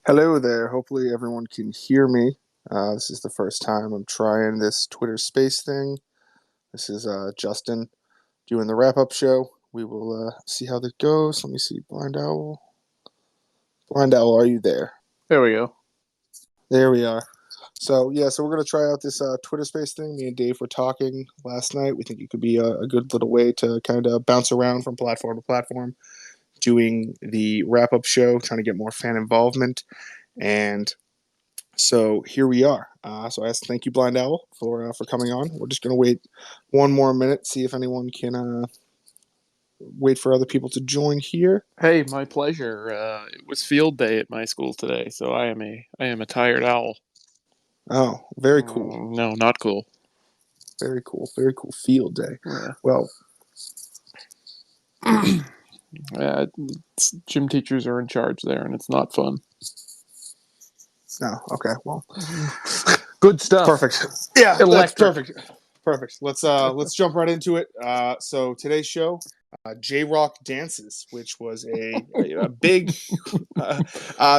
Hello there. Hopefully, everyone can hear me. This is the first time I'm trying this Twitter Space thing. This is Justin doing the wrap up show. We will see how that goes. Let me see. Blind Owl. Blind Owl, are you there? There we go. There we are. So we're going to try out this Twitter Space thing. Me and Dave were talking last night. We think it could be a good little way to kind of bounce around from platform to platform, doing the wrap up show, trying to get more fan involvement. And so here we are. So I thank you, Blind Owl, for coming on. We're just gonna wait one more minute, see if anyone can wait for other people to join here. Hey, my pleasure. It was field day at my school today, so I am a tired owl. Oh, very cool, No, not cool. very cool, very cool field day. Yeah. Well, Gym teachers are in charge there, and it's not fun. no, okay, well, Good stuff. perfect. Yeah, that's Electric. perfect. Perfect. Let's jump right into it. So today's show, J Rock dances, which was a big.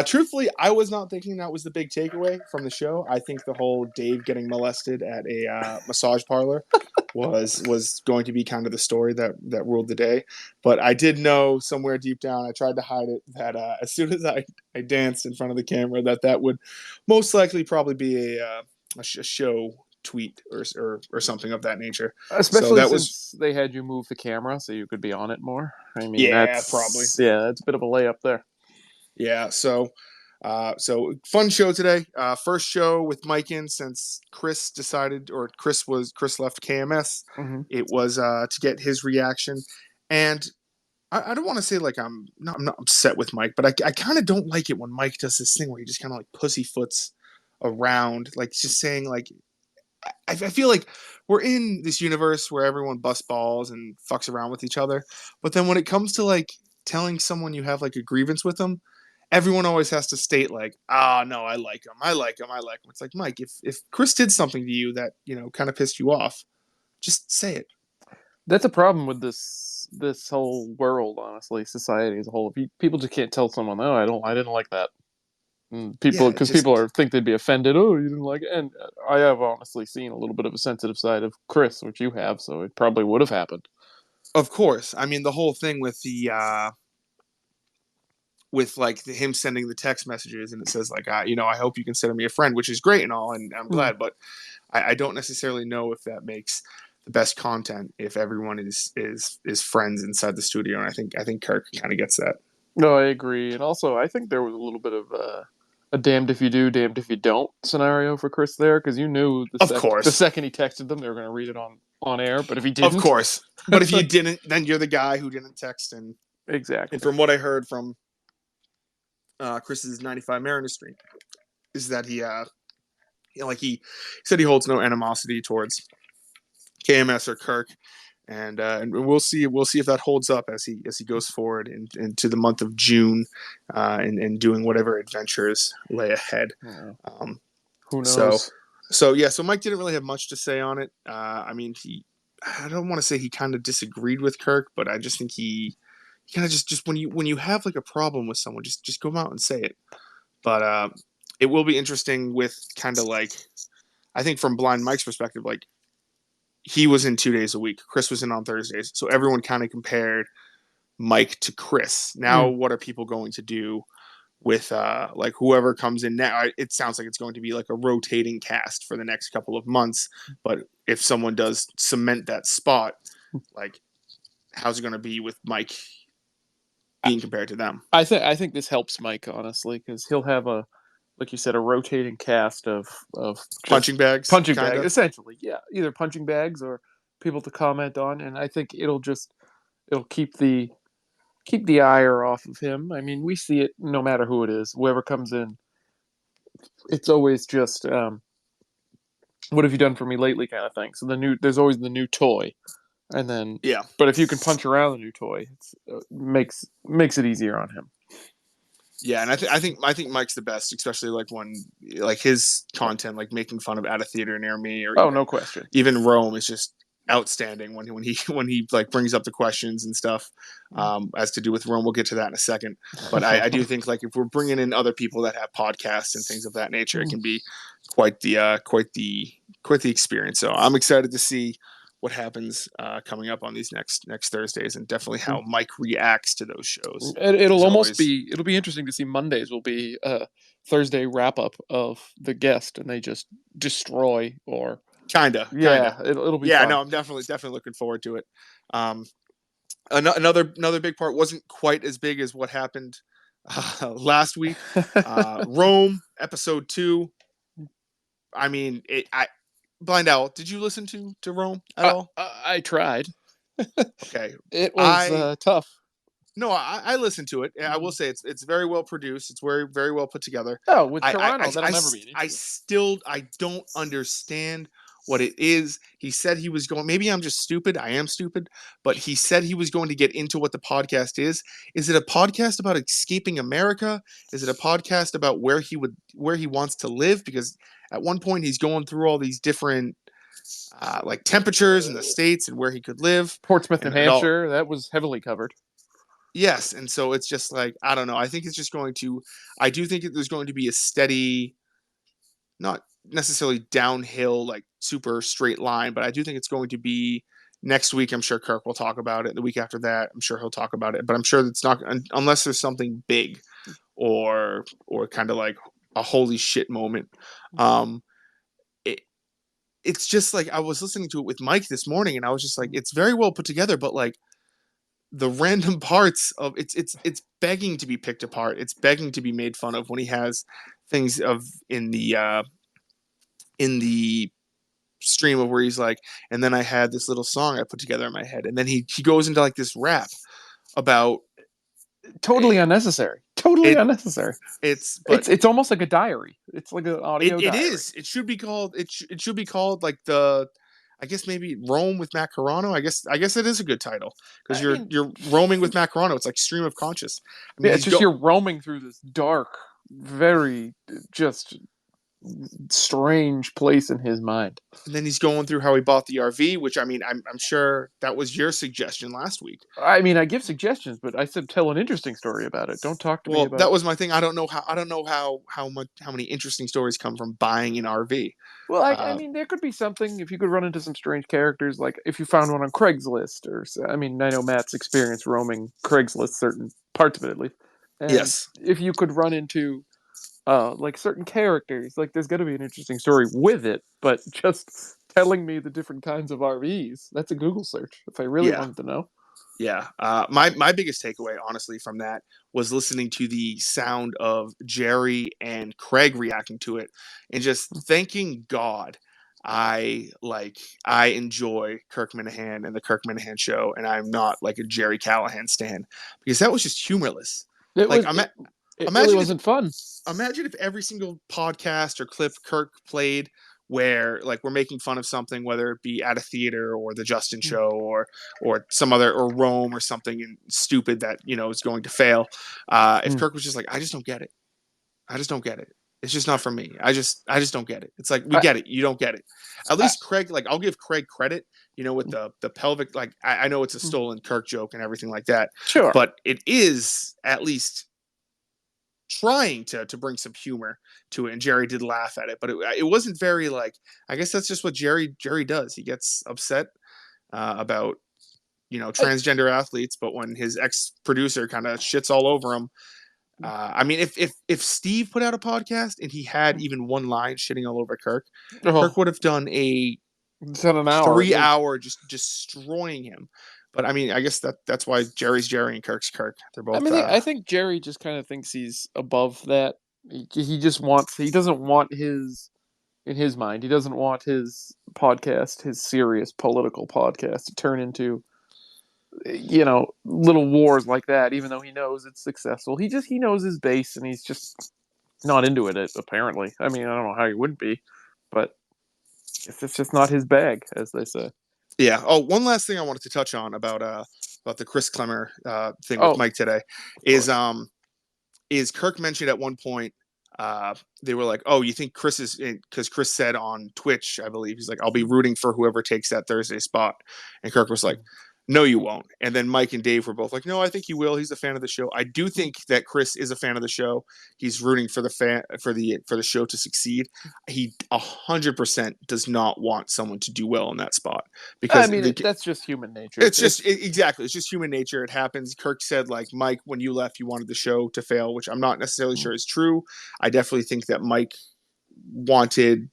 Truthfully, I was not thinking that was the big takeaway from the show. I think the whole Dave getting molested at a massage parlor was going to be kind of the story that ruled the day. But I did know somewhere deep down, I tried to hide it, that as soon as I danced in front of the camera, that would most likely probably be a show tweet or something of that nature. So Especially that was since they had you move the camera so you could be on it more. I mean, yeah, probably. that's a bit of a layup there. Yeah, so fun show today. First show with Mike in since Chris left KMS. Mm-hmm. It was to get his reaction, and I don't want to say like I'm not upset with Mike, but I kind of don't like it when Mike does this thing where he just kind of like pussyfoots around, like just saying like I feel like we're in this universe where everyone busts balls and fucks around with each other, but then when it comes to like telling someone you have like a grievance with them, everyone always has to state like, ah, no, I like him, I like him, I like him. It's like, Mike, if Chris did something to you that kind of pissed you off, just say it. That's a problem with this whole world, honestly, society as a whole. People just can't tell someone, "Oh, I didn't like that." Yeah, Because people are think they'd be offended. Oh, you didn't like it, and I have honestly seen a little bit of a sensitive side of Chris, which you have, so it probably would have happened. of course. I mean, the whole thing with the with like him sending the text messages and it says like, I hope you consider me a friend, which is great and all, and I'm Hmm. glad, but I don't necessarily know if that makes the best content if everyone is friends inside the studio, and I think Kirk kind of gets that. No, I agree, and also I think there was a little bit of a damned if you do, damned if you don't scenario for Chris there, because you knew Of the course, second he texted them, they were going to read it on air, but if he of didn't, course. But if you didn't, then you're the guy who didn't text. And exactly. from what I heard from Chris's 95 Mariner stream, is that he said he holds no animosity towards KMS or Kirk, and we'll see if that holds up as he goes forward into the month of June, and doing whatever adventures lay ahead. Yeah. Um, Who so knows? so Mike didn't really have much to say on it. I mean, I don't want to say he kind of disagreed with Kirk, but I just think he kind of just when you have like a problem with someone, just go out and say it. But it will be interesting with kind of like, I think from Blind Mike's perspective, like he was in 2 days a week. Chris was in on Thursdays. So everyone kind of compared Mike to Chris. Now, Mm. what are people going to do with like whoever comes in now? It sounds like it's going to be like a rotating cast for the next couple of months. But if someone does cement that spot, like how's it going to be with Mike being compared to them? I think this helps Mike honestly because he'll have like you said, a rotating cast of just Punching bags, punching kind bags, of. essentially. Yeah, either punching bags or people to comment on, and I think it'll keep the ire off of him. I mean, we see it no matter who it is, whoever comes in. It's always just what have you done for me lately kind of thing. So there's always the new toy, and then Yeah. but if you can punch around the new toy, makes it easier on him. Yeah, and I think Mike's the best, especially like when like his content, like making fun of At a Theater Near Me, or Oh, even no question. even Rome is just outstanding when he like brings up the questions and stuff as to do with Rome. We'll get to that in a second. But I do think like if we're bringing in other people that have podcasts and things of that nature, it can be quite the experience. So I'm excited to see what happens coming up on these next Thursdays, and definitely how Mike reacts to those shows. It'll be interesting to see. Mondays will be Thursday wrap up of the guest, and they just destroy or kinda. It'll be yeah. fun. No, I'm definitely looking forward to it. Another big part wasn't quite as big as what happened last week. Rome episode 2. I mean, Blind Owl. Did you listen to Rome at all? I tried. Okay, it was tough. No, I listened to it. I will say it's very well produced. It's very well put together. Oh, with Toronto, that'll never be an issue. I don't understand what it is. He said he was going. Maybe I'm just stupid. I am stupid. But he said he was going to get into what the podcast is. Is it a podcast about escaping America? Is it a podcast about where he wants to live? Because at one point he's going through all these different like temperatures in the states and where he could live. Portsmouth, New Hampshire. That was heavily covered. Yes, and so it's just like, I don't know. I think it's just I do think there's going to be a steady, not necessarily downhill, like super straight line, but I do think it's going to be next week. I'm sure Kirk will talk about it. The week after that, I'm sure he'll talk about it. But I'm sure it's not, unless there's something big or kind of like a holy shit moment. It's just like, I was listening to it with Mike this morning, and I was just like, it's very well put together, but like, the random parts of it's begging to be picked apart. It's begging to be made fun of when he has things in the stream of where he's like, and then I had this little song I put together in my head, and then he goes into like this rap about totally unnecessary. Unnecessary. It's almost like a diary. It's like an audio diary. It is. It should be called like I guess maybe Roam with Matt Carano. I guess it is a good title because you're roaming with Matt Carano. It's like stream of conscious. I mean, it's just you're roaming through this dark, very just strange place in his mind. And then he's going through how he bought the RV, which I mean, I'm sure that was your suggestion last week. I mean, I give suggestions, but I said tell an interesting story about it. Don't talk to me about. Well, that was my thing. I don't know how many interesting stories come from buying an RV. Well, I mean, there could be something if you could run into some strange characters, like if you found one on Craigslist, or I mean, I know Matt's experience roaming Craigslist, certain parts of it at least. And yes. If you could run into like certain characters, like there's got to be an interesting story with it, but just telling me the different kinds of RVs, that's a Google search if I really wanted to know. Yeah. My biggest takeaway, honestly, from that was listening to the sound of Jerry and Craig reacting to it and just thanking God I enjoy Kirk Minahan and the Kirk Minahan show, and I'm not like a Jerry Callahan stan, because that was just humorless. It really wasn't fun. Imagine if every single podcast or clip Kirk played where like we're making fun of something, whether it be at a theater or the Justin show or some other, or Rome or something stupid that, is going to fail. If Kirk was just like, I just don't get it. It's just not for me. I just don't get it. It's like, we get it. You don't get it. At least Craig, like I'll give Craig credit, with the pelvic, like I know it's a stolen Kirk joke and everything like that. Sure. But it is at least trying to bring some humor to it, and Jerry did laugh at it, but it wasn't very like, I guess that's just what Jerry does. He gets upset about transgender athletes, but when his ex-producer kind of shits all over him, I mean, if Steve put out a podcast and he had even one line shitting all over Kirk, Kirk would have done an hour, 3 hour just destroying him. But I mean, I guess that's why Jerry's Jerry and Kirk's Kirk. They're both. I mean, I think Jerry just kind of thinks he's above that. He doesn't want in his mind, he doesn't want his podcast, his serious political podcast, to turn into, little wars like that. Even though he knows it's successful, he knows his base, and he's just not into it. Apparently, I mean, I don't know how he wouldn't be, but it's just not his bag, as they say. Yeah. Oh, one last thing I wanted to touch on about the Chris Clemmer thing with Mike today is Kirk mentioned at one point they were like, "Oh, you think Chris is?" Because Chris said on Twitch, I believe, he's like, "I'll be rooting for whoever takes that Thursday spot," and Kirk was like, "No, you won't." And then Mike and Dave were both like, "No, I think he will. He's a fan of the show." I do think that Chris is a fan of the show. He's rooting for the show to succeed. He 100% does not want someone to do well in that spot I because mean, that's just human nature. it's just exactly. It's just human nature. It happens. Kirk said, like, Mike, when you left, you wanted the show to fail, which I'm not necessarily sure is true. I definitely think that Mike wanted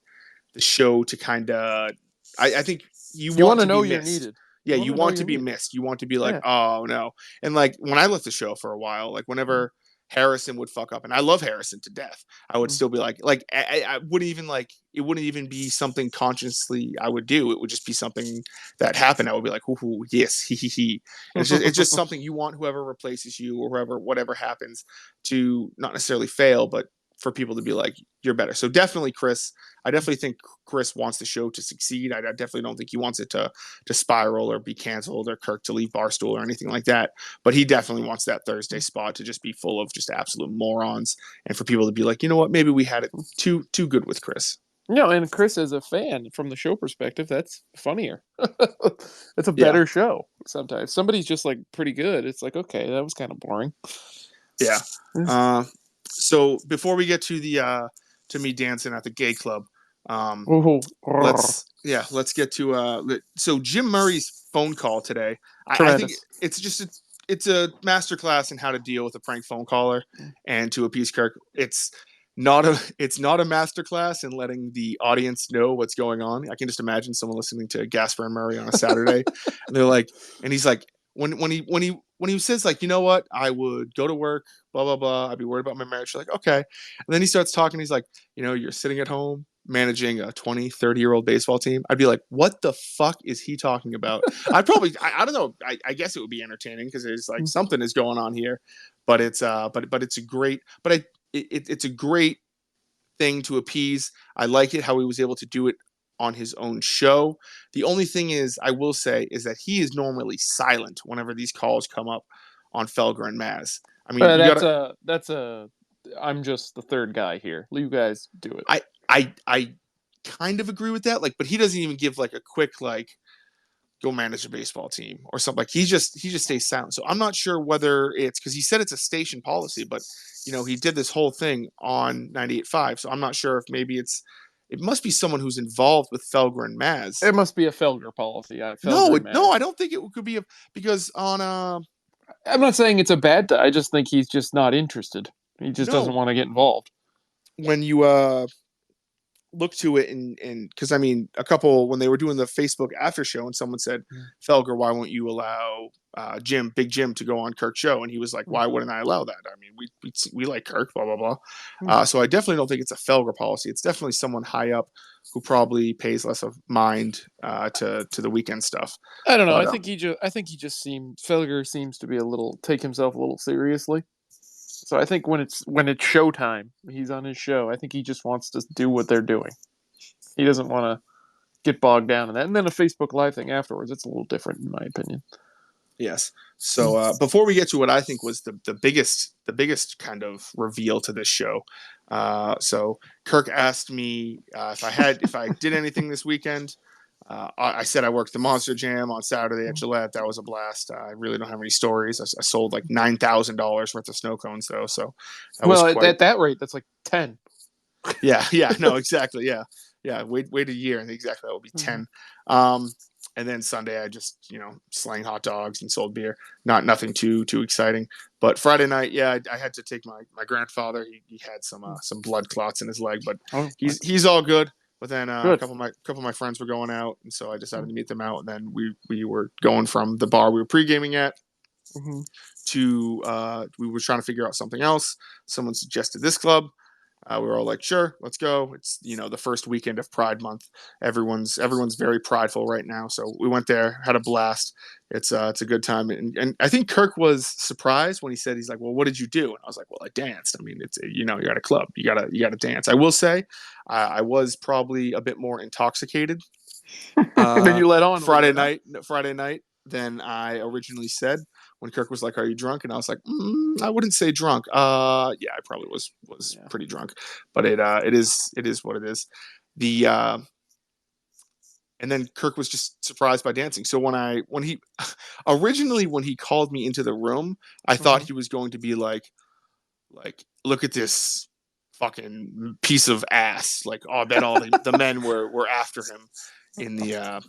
the show to kind of. I think you you want want to to be know you're missed. needed. Yeah, you want to be missed. You want to be like, Yeah. oh no. And like when I left the show for a while, like whenever Harrison would fuck up, and I love Harrison to death, I would still be like I wouldn't even like it wouldn't even be something consciously I would do. It would just be something that happened. I would be like, ooh, yes, he. And it's just something you want whoever replaces you or whoever whatever happens to not necessarily fail, but for people to be like, you're better. So definitely Chris. I definitely think Chris wants the show to succeed. I definitely don't think he wants it to spiral or be canceled or Kirk to leave Barstool or anything like that. But he definitely wants that Thursday spot to just be full of just absolute morons and for people to be like, you know what, maybe we had it too good with Chris. No, and Chris as a fan from the show perspective, that's funnier. It's a Yeah. better show sometimes. Somebody's just like pretty good. It's like, okay, that was kind of boring. Yeah. So before we get to the to me dancing at the gay club, let's get to so Jim Murray's phone call today. I think it's a masterclass in how to deal with a prank phone caller and to appease Kirk. It's not a masterclass in letting the audience know what's going on. I can just imagine someone listening to Gasper and Murray on a Saturday, and they're like, and he's like, when he says like, you know what, I would go to work, blah blah blah, I'd be worried about my marriage. You're like, okay, and then he starts talking. He's like, you know, you're sitting at home managing a 20-30-year-old baseball team. I'd be like, what the fuck is he talking about? I'd probably I don't know. I guess it would be entertaining because it's like something is going on here, but it's it's a great it's a great thing to appease. I like it how he was able to do it on his own show. The only thing is, I will say, is that he is normally silent whenever these calls come up on Felger and Maz. I mean, I'm just the third guy here. You guys do it. I kind of agree with that. Like, but he doesn't even give like a quick like go manage a baseball team or something. Like he just stays silent. So I'm not sure whether it's because he said it's a station policy, but you know, he did this whole thing on 98.5. So I'm not sure if maybe it must be someone who's involved with Felger and Maz. It must be a Felger policy. No, I don't think it could be because on I'm not saying it's a bad. I just think he's just not interested. He just doesn't want to get involved. When you look to it and because I mean a couple when they were doing the Facebook after show and someone said, Felger, why won't you allow Big Jim to go on Kirk's show? And he was like, why wouldn't I allow that? I mean, we like Kirk, blah blah blah. So I definitely don't think it's a Felger policy. It's definitely someone high up who probably pays less of mind to the weekend stuff. I don't know. But, I think he just Felger seems to be take himself a little seriously. So I think when it's showtime, he's on his show. I think he just wants to do what they're doing. He doesn't want to get bogged down in that. And then a Facebook Live thing afterwards, it's a little different in my opinion. Yes. So before we get to what I think was the biggest kind of reveal to this show, so Kirk asked me if I did anything this weekend. I said I worked the Monster Jam on Saturday at Gillette. That was a blast. I really don't have any stories. I sold like $9,000 worth of snow cones though. So at that rate, that's like 10. Yeah, no, exactly. Yeah. Wait a year and exactly that will be 10. And then Sunday I just slang hot dogs and sold beer. Nothing too exciting. But Friday night, yeah, I had to take my grandfather. He had some blood clots in his leg, but he's all good. But then a couple of my friends were going out, and so I decided to meet them out. And then we were going from the bar we were pre-gaming at to we were trying to figure out something else. Someone suggested this club. We were all like, sure, let's go. It's the first weekend of Pride Month. Everyone's very prideful right now, so we went there, had a blast. It's a good time, and I think Kirk was surprised when he said, he's like, well, what did you do? And I was like, well, I danced. I mean, it's you're at a club, you gotta dance. I will say, I was probably a bit more intoxicated. Then you let on Friday night than I originally said when Kirk was like, "Are you drunk?" and I was like, "I wouldn't say drunk. Yeah, I probably was pretty drunk, but it is what it is." The and then Kirk was just surprised by dancing. So when he originally when he called me into the room, I thought he was going to be like look at this fucking piece of ass. Like, oh, I bet all the men were after him in the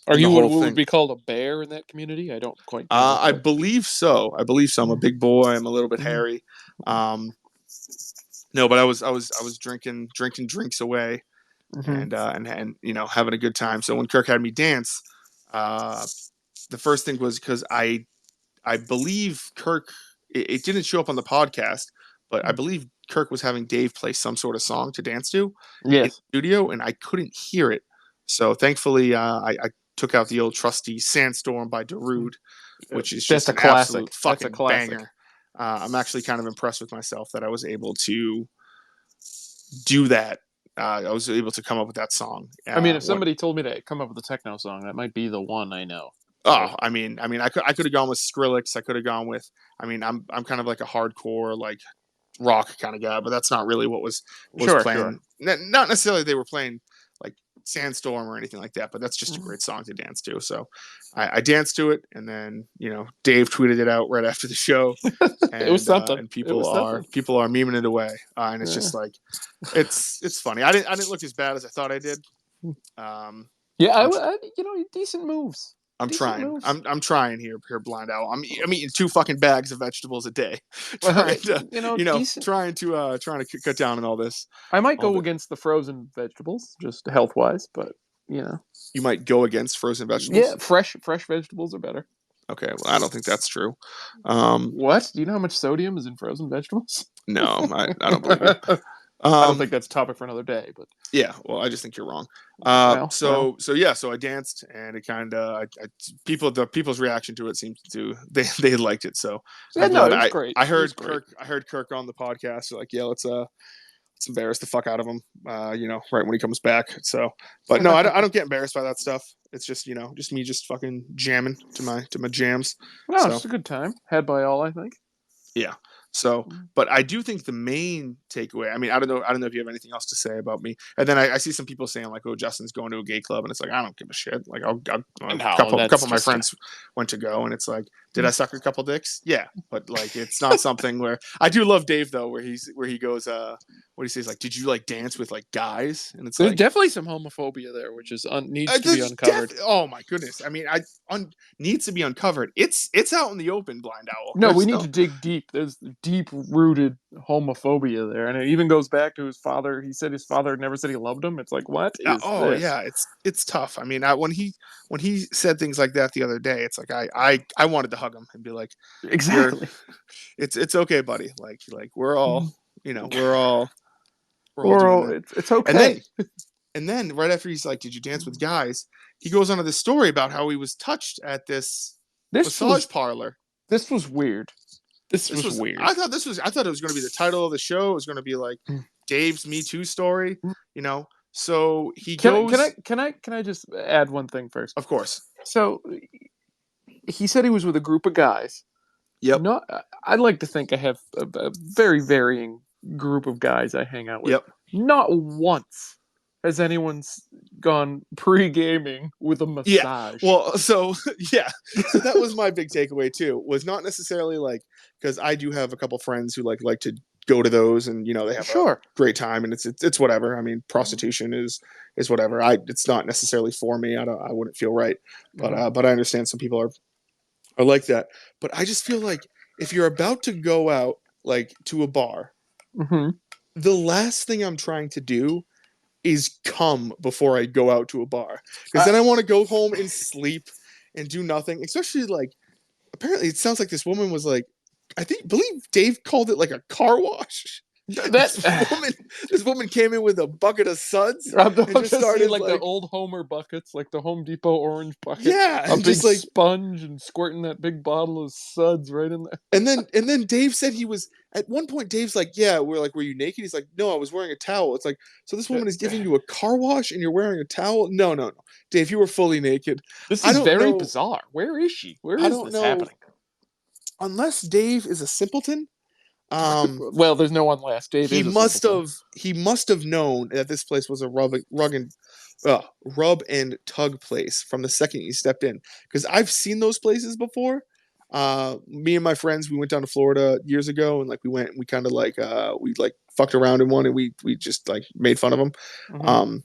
Are you what would be called a bear in that community? I don't quite know. I believe so. I'm a big boy. I'm a little bit hairy. No, but I was drinking drinks away, and having a good time. So when Kirk had me dance, the first thing was because I believe Kirk. It didn't show up on the podcast, but I believe Kirk was having Dave play some sort of song to dance to in the studio, and I couldn't hear it. So thankfully, I took out the old trusty Sandstorm by Darude, which is just an absolute fucking banger. I'm actually kind of impressed with myself that I was able to do that. I was able to come up with that song. I mean, if somebody told me to come up with a techno song, that might be the one I know. Oh, I mean, I could have gone with Skrillex. I could have gone with. I mean, I'm kind of like a hardcore like rock kind of guy, but that's not really what was playing. Sure. Not necessarily they were playing like Sandstorm or anything like that, but that's just a great song to dance to. So I danced to it, and then Dave tweeted it out right after the show, and it was something. And people are memeing it away, and it's just like it's funny. I didn't look as bad as I thought I did. Decent moves. I'm trying. I'm trying here, Blind Owl. I'm eating 2 fucking bags of vegetables a day, trying to cut down on all this. I might go against the frozen vegetables, just health wise, but you might go against frozen vegetables. Yeah, fresh vegetables are better. Okay, well, I don't think that's true. What? Do you know how much sodium is in frozen vegetables? No, I don't believe you. I don't think that's a topic for another day, but yeah, well, I just think you're wrong. So I danced, and it kind of people's reaction to it seemed to they liked it. So it was great. I heard Kirk on the podcast. So like, yeah, let's embarrass the fuck out of him, right when he comes back. So, but no, I don't get embarrassed by that stuff. It's just just me just fucking jamming to my jams. No, it's a good time had by all, I think. Yeah. So, but I do think the main takeaway. I mean, I don't know if you have anything else to say about me. And then I see some people saying like, "Oh, Justin's going to a gay club," and it's like, I don't give a shit. Like, a couple of my friends went to go, and it's like, did I suck a couple dicks? Yeah, but like, it's not something where I do love Dave though, where he goes, what he says like, did you like dance with like guys? And it's there's definitely some homophobia there, which is needs to be uncovered. Oh my goodness! I mean, needs to be uncovered. It's out in the open, Blind Owl. No, we need to dig deep. There's deep-rooted homophobia there, and it even goes back to his father. He said his father never said he loved him. It's like, what is this? Yeah, it's tough. I mean, when he said things like that the other day, it's like I wanted to hug him and be like, exactly. It's okay, buddy. Like we're all it's okay. And then right after he's like, did you dance with guys? He goes on to this story about how he was touched at this massage parlor. This was weird. This was weird. I thought it was going to be the title of the show. It was going to be like Dave's Me Too story, So he goes. Can I just add one thing first? Of course. So he said he was with a group of guys. Yep. I'd like to think I have a very varying group of guys I hang out with. Yep. Not once has anyone gone pre-gaming with a massage. Yeah. Well, so that was my big takeaway too. Was not necessarily like, because I do have a couple friends who like to go to those, and they have a great time, and it's whatever. I mean, prostitution is whatever. It's not necessarily for me. I wouldn't feel right, but I understand some people are like that. But I just feel like if you're about to go out like to a bar, the last thing I'm trying to do is come before I go out to a bar, because then I want to go home and sleep and do nothing. Especially like, apparently it sounds like this woman was like, believe Dave called it like a car wash. This woman came in with a bucket of suds and just started like the old Homer buckets, like the Home Depot orange bucket. Yeah, a big like sponge and squirting that big bottle of suds right in there. And then Dave said he was at one point. Dave's like, "Yeah, we're like, were you naked?" He's like, "No, I was wearing a towel." It's like, so this woman is giving you a car wash and you're wearing a towel? No, Dave, you were fully naked. This is very bizarre. Where is she? Where is this happening? unless Dave is a simpleton, um, Well, there's no one last. Dave he is a must simpleton. have he must have known that this place was a rub and tug place from the second you stepped in. Because I've seen those places before. Me and my friends, we went down to Florida years ago, and like we kind of like we like fucked around in one, and we just like made fun of them. Mm-hmm.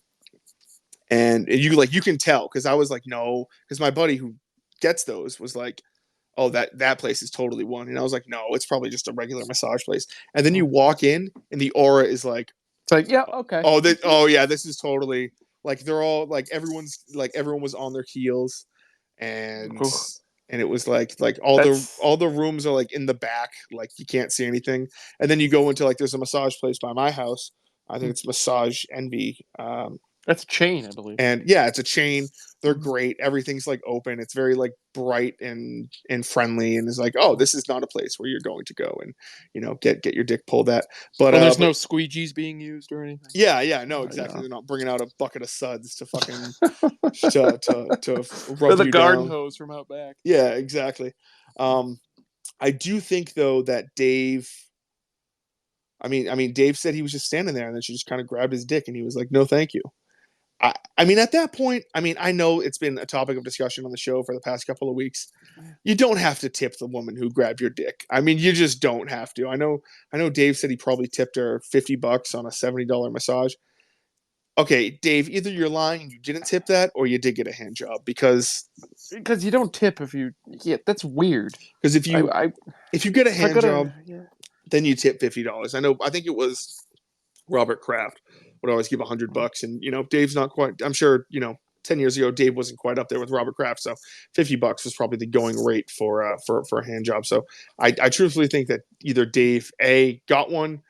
And you can tell because I was like no, because my buddy who gets those was like, oh, that place is totally one. And I was like, no, it's probably just a regular massage place. And then you walk in and the aura is like, it's like, yeah, okay. oh yeah, this is totally like they're all like everyone was on their heels, and Oof. and it was like That's all the rooms are like in the back, like you can't see anything. And then you go into like there's a massage place by my house. I think it's Massage Envy. that's a chain, I believe. And yeah, it's a chain. They're great. Everything's like open. It's very like bright and friendly, and it's like, oh, this is not a place where you're going to go and get your dick pulled at. But there's but no squeegees being used or anything. yeah, no, exactly. Yeah. They're not bringing out a bucket of suds to fucking to Or rub the you garden down. hose from out back. Yeah, exactly. I do think though that Dave. I mean, Dave said he was just standing there, and then she just kind of grabbed his dick, and he was like, "No, thank you." I mean, at that point, I know it's been a topic of discussion on the show for the past couple of weeks. You don't have to tip the woman who grabbed your dick. I mean, you just don't have to. I know Dave said he probably tipped her $50 on a $70 massage. Okay, Dave, either you're lying and you didn't tip that, or you did get a hand job because you don't tip if you. Yeah, that's weird. if you get a If I hand gotta, job, then you tip $50. I think it was Robert Kraft would always give $100, and Dave's not quite. I'm sure 10 years ago Dave wasn't quite up there with Robert Kraft, so $50 was probably the going rate for a hand job. So I truthfully think that either Dave got one,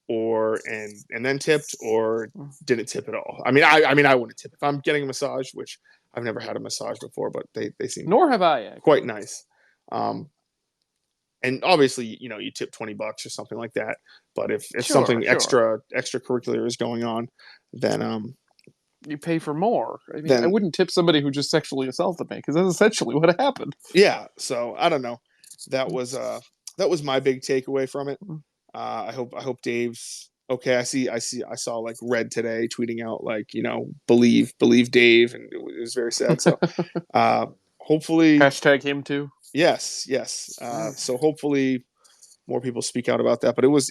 or and then tipped, or didn't tip at all. I wouldn't tip if I'm getting a massage, which I've never had a massage before, but they seem nor have I actually. quite nice. And obviously, you tip $20 or something like that. But if something extracurricular is going on, then you pay for more. I mean, then, I wouldn't tip somebody who just sexually assaulted me because that's essentially what happened. Yeah. So I don't know. That was my big takeaway from it. I hope Dave's okay. I saw like Red today tweeting out like believe Dave, and it was very sad. So hopefully hashtag him too. Yes. So hopefully more people speak out about that. But it was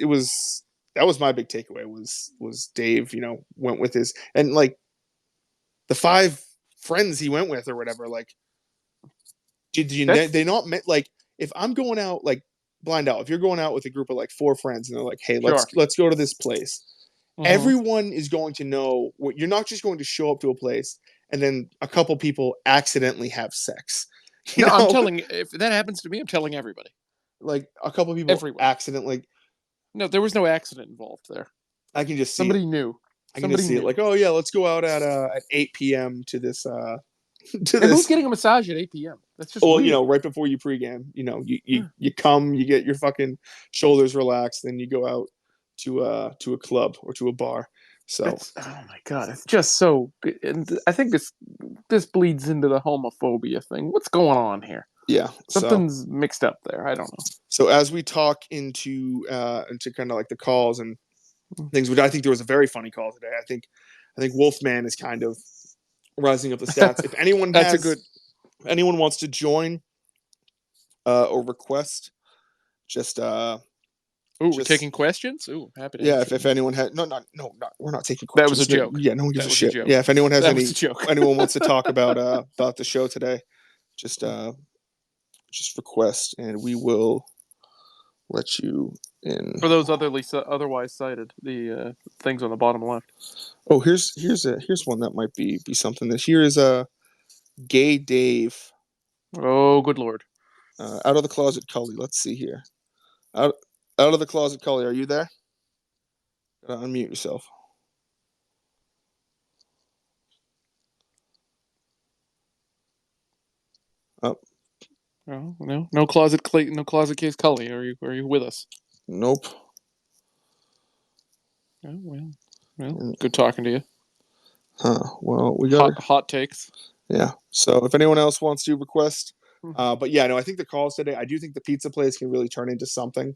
that was my big takeaway was Dave, went with his, and like the 5 friends he went with or whatever, like they not meant like if I'm going out like blind out, if you're going out with a group of like 4 friends and they're like, hey, let's go to this place. Everyone is going to know what you're not just going to show up to a place and then a couple people accidentally have sex. I'm telling if that happens to me, I'm telling everybody. Like a couple people accidentally. No, there was no accident involved there. I can just see somebody knew. I can just see it like, oh yeah, let's go out at 8 p.m. to this who's getting a massage at 8 p.m.? That's just weird. Right before you pregame, you come, you get your fucking shoulders relaxed, then you go out to a club or to a bar. So oh my god, it's just so. And I think this bleeds into the homophobia thing. What's going on here? Yeah, something's mixed up there. I don't know. So as we talk into kind of like the calls and things, which I think there was a very funny call today. I think Wolfman is kind of rising up the stats. If anyone anyone wants to join or request, just we're taking questions. Ooh, happy to. Yeah, if anyone had no, we're not taking questions. That was a joke. Yeah, no one gives a shit. Yeah, if anyone has anyone wants to talk about the show today, just request and we will let you in. For those otherwise cited, the things on the bottom left. Oh, here's one that might be something. Here is Gay Dave. Oh, good lord! Out of the closet, Cully. Let's see here. Out of the closet, Cully. Are you there? Gotta unmute yourself. Oh. No closet case, Cully. Are you with us? Nope. Oh, well, good talking to you. Huh. Well, we got hot takes. Yeah. So if anyone else wants to request But yeah, no, I think the calls today. I do think the pizza place can really turn into something,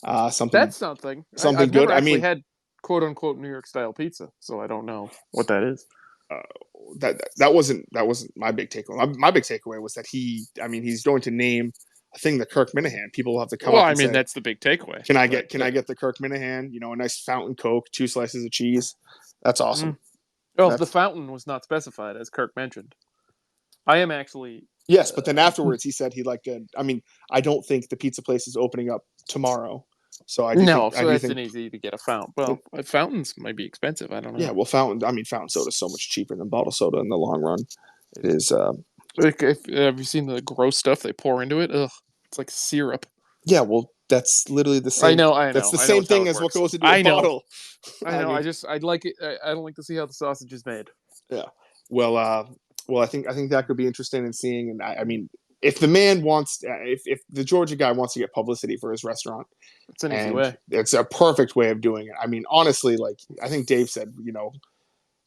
That's something. something I've good. never I actually mean, had quote unquote New York style pizza, so I don't know what that is. uh, that wasn't my big takeaway. My big takeaway was that he's going to name a thing the Kirk Minahan. People will have to come Well, up I and mean say, that's the big takeaway. "Can I get the Kirk Minahan? You know, a nice fountain Coke, 2 slices of cheese. That's awesome." Well, the That's fountain was not specified, as Kirk mentioned. I am actually. Yes, but then afterwards he said he'd like to. I mean, I don't think the pizza place is opening up tomorrow, so No, I so do that's think an easy to get a fountain. Well, fountains might be expensive. I don't yeah. know. Well, fountain soda is so much cheaper than bottled soda in the long run. It is. Like, have you seen the gross stuff they pour into it? Ugh, it's like syrup. Yeah, well, that's literally the I same. know, I That's know, the I know. same It's how thing it as what works. goes into a I know, bottle. I I know. mean, I'd like it. I don't like to see how the sausage is made. yeah. Well, I think that could be interesting in seeing. And I mean, if the man wants, if the Georgia guy wants to get publicity for his restaurant, It's an easy and way. it's a perfect way of doing it. I mean, honestly, like I think Dave said,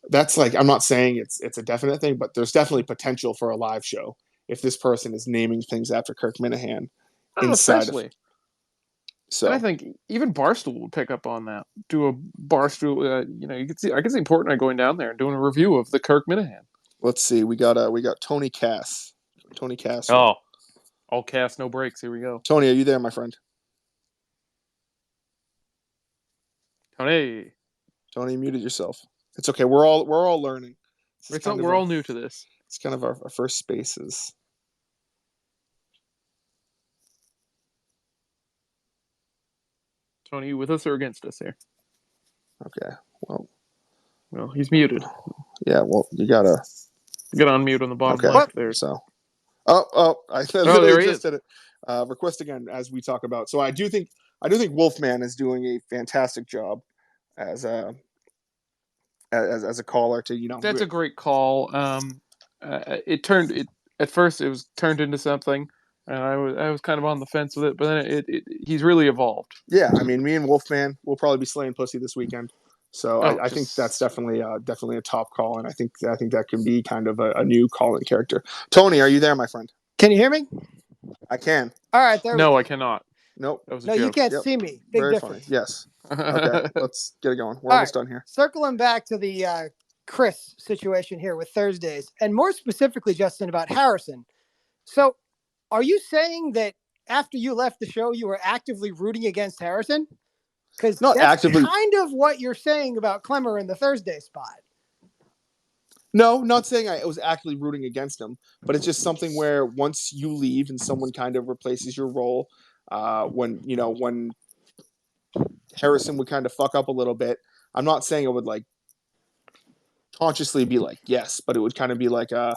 that's like I'm not saying it's a definite thing, but there's definitely potential for a live show if this person is naming things after Kirk Minahan Oh, inside of especially. And I so. think even Barstool would pick up on that. Do a Barstool. You could see. I could see Portnoy going down there and doing a review of the Kirk Minahan. Let's see. We got Tony Cass. Tony Cass. Oh, all cast, no breaks. Here we go. Tony, are you there, my friend? Tony, Tony, you muted yourself. It's okay. We're all learning. we're all new to this. It's kind of our first spaces. Tony, you with us or against us here? Okay. Well, he's muted. Yeah. Well, you gotta. Get on mute on the bottom Okay. left there. So. I there literally he just is. did it. Request again as we talk about. So I do think Wolfman is doing a fantastic job as a caller to That's a great call. It at first it was turned into something, and I was kind of on the fence with it, but then he's really evolved. Yeah, I mean, me and Wolfman will probably be slaying pussy this weekend. So I think that's Just definitely a top call, and I think that can be kind of a new call-in character. Tony, are you there, my friend? Can you hear me? I can. All right, there we no, go. I cannot. Nope. That was a No, you joke. can't Yep. see me. Big Very difference. funny. Yes. Okay, let's get it going. We're All almost right. done here. Circling back to the Chris situation here with Thursdays, and more specifically, Justin, about Harrison. So, are you saying that after you left the show, you were actively rooting against Harrison? Because Not that's actively. kind of what you're saying about Clemmer in the Thursday spot. No, not saying I was actively rooting against him, but it's just something where once you leave and someone kind of replaces your role, when Harrison would kind of fuck up a little bit. I'm not saying it would like consciously be like yes, but it would kind of be like a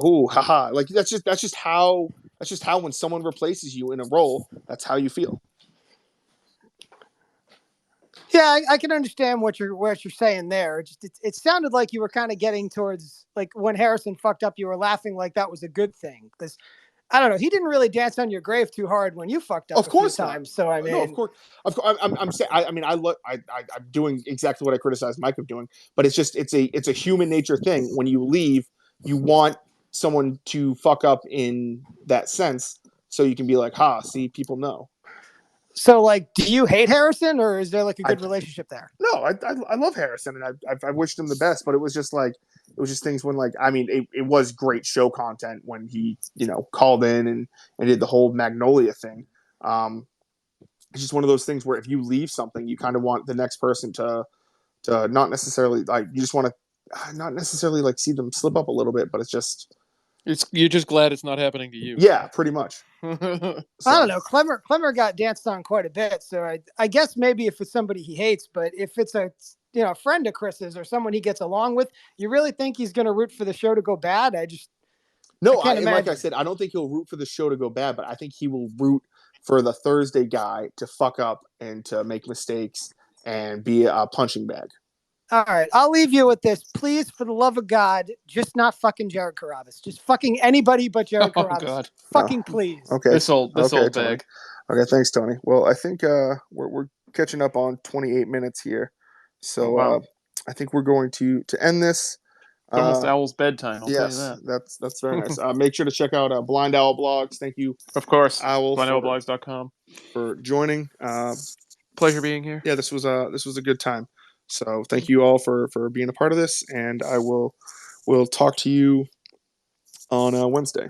ooh haha. Like that's just how when someone replaces you in a role, that's how you feel. Yeah, I can understand what you're saying there. It sounded like you were kind of getting towards like when Harrison fucked up, you were laughing like that was a good thing. Because I don't know, he didn't really dance on your grave too hard when you fucked up Of course a few not. times. So I mean, No, of course. I'm saying. I mean, I'm doing exactly what I criticized Mike of doing, but it's a human nature thing. When you leave, you want someone to fuck up in that sense, so you can be like, "Ha, see, people know." So, like, do you hate Harrison, or is there like a I good relationship there? No, I love Harrison, and I wished him the best, but it was just things when like I mean it was great show content when he called in and did the whole Magnolia thing. It's just one of those things where if you leave something, you kind of want the next person to not necessarily like you just want to not necessarily like see them slip up a little bit, but it's just You're just glad it's not happening to you. Yeah, pretty much. I don't know. Clemmer got danced on quite a bit, so I guess maybe if it's somebody he hates, but if it's a friend of Chris's or someone he gets along with, you really think he's going to root for the show to go bad? I can't imagine. Like I said, I don't think he'll root for the show to go bad, but I think he will root for the Thursday guy to fuck up and to make mistakes and be a punching bag. All right, I'll leave you with this. Please, for the love of God, just not fucking Jared Carrabis. Just fucking anybody but Jared Carrabis. God. Fucking please. Okay. This old Tony. bag. Okay, thanks, Tony. Well, I think we're catching up on 28 minutes here, so wow. I think we're going to end this. It's almost Owl's bedtime. I'll tell you Yes, that. that's very nice. Make sure to check out Blind Owl Blogs. Thank you, Of course, Owl, blindowlblogs.com. for joining. Pleasure being here. Yeah, this was a good time. So thank you all for being a part of this, and I will talk to you on Wednesday.